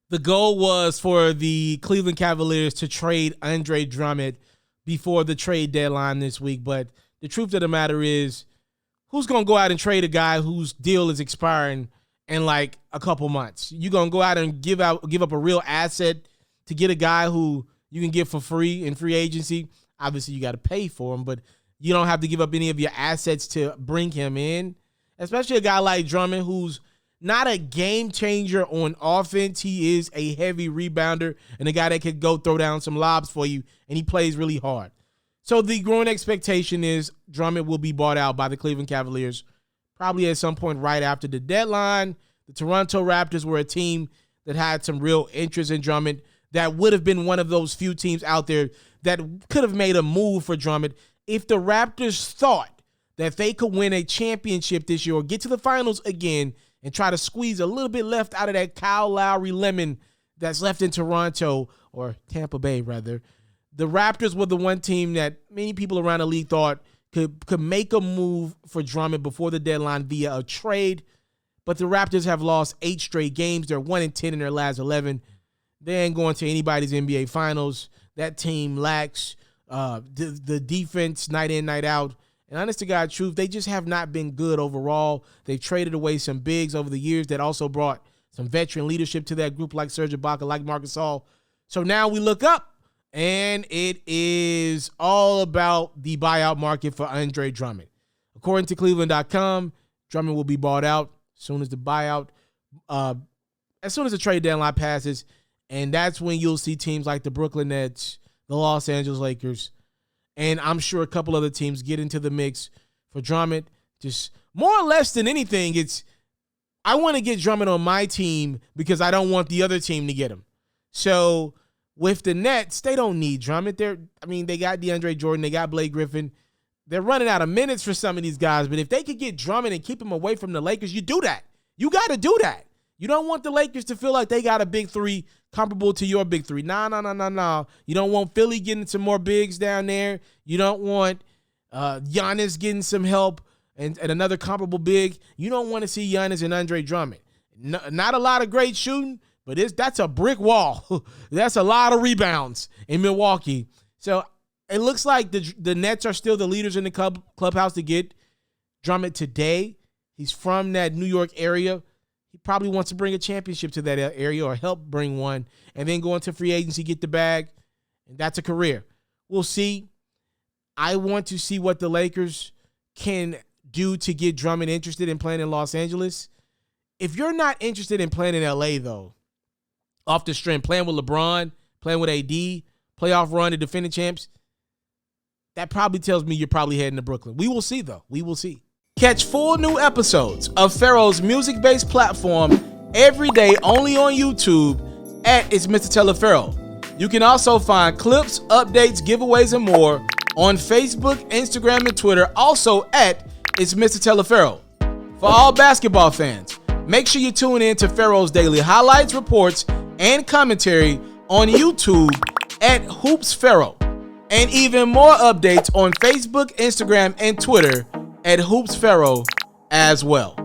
The goal was for the Cleveland Cavaliers to trade Andre Drummond before the trade deadline this week. But the truth of the matter is, who's going to go out and trade a guy whose deal is expiring in like a couple months? You're going to go out and give up a real asset to get a guy who you can get for free in free agency? Obviously, you got to pay for him, but you don't have to give up any of your assets to bring him in, especially a guy like Drummond, who's not a game changer on offense. He is a heavy rebounder and a guy that could go throw down some lobs for you, and he plays really hard. So the growing expectation is Drummond will be bought out by the Cleveland Cavaliers probably at some point right after the deadline. The Toronto Raptors were a team that had some real interest in Drummond. That would have been one of those few teams out there that could have made a move for Drummond if the Raptors thought that they could win a championship this year or get to the finals again and try to squeeze a little bit left out of that Kyle Lowry lemon that's left in Toronto, or Tampa Bay, rather. The Raptors were the one team that many people around the league thought could make a move for Drummond before the deadline via a trade. But the Raptors have lost 8 straight games. They're 1-10 in their last 11. They ain't going to anybody's NBA Finals. That team lacks the defense night in, night out. And honest to God truth, they just have not been good overall. They've traded away some bigs over the years that also brought some veteran leadership to that group, like Serge Ibaka, like Marc Gasol. So now we look up, and it is all about the buyout market for Andre Drummond. According to Cleveland.com, Drummond will be bought out as soon as the trade deadline passes. And that's when you'll see teams like the Brooklyn Nets, the Los Angeles Lakers, and I'm sure a couple other teams get into the mix for Drummond. Just more or less than anything, I want to get Drummond on my team because I don't want the other team to get him. So with the Nets, they don't need Drummond. They got DeAndre Jordan, they got Blake Griffin. They're running out of minutes for some of these guys, but if they could get Drummond and keep him away from the Lakers, you do that. You got to do that. You don't want the Lakers to feel like they got a big three comparable to your big three. No. You don't want Philly getting some more bigs down there. You don't want Giannis getting some help and another comparable big. You don't want to see Giannis and Andre Drummond. Not a lot of great shooting, but that's a brick wall. That's a lot of rebounds in Milwaukee. So it looks like the Nets are still the leaders in the clubhouse to get Drummond today. He's from that New York area. He probably wants to bring a championship to that area or help bring one, and then go into free agency, get the bag, and that's a career. We'll see. I want to see what the Lakers can do to get Drummond interested in playing in Los Angeles. If you're not interested in playing in LA, though, off the strength, playing with LeBron, playing with AD, playoff run to defending champs, that probably tells me you're probably heading to Brooklyn. We will see, though. We will see. Catch full new episodes of FERRO's music-based platform every day only on YouTube at It's Mr.Taliaferro. You can also find clips, updates, giveaways, and more on Facebook, Instagram, and Twitter, also at It's Mr.Taliaferro. For all basketball fans, make sure you tune in to FERRO's daily highlights, reports, and commentary on YouTube at HoopsFERRO, and even more updates on Facebook, Instagram, and Twitter at HoopsFERRO as well.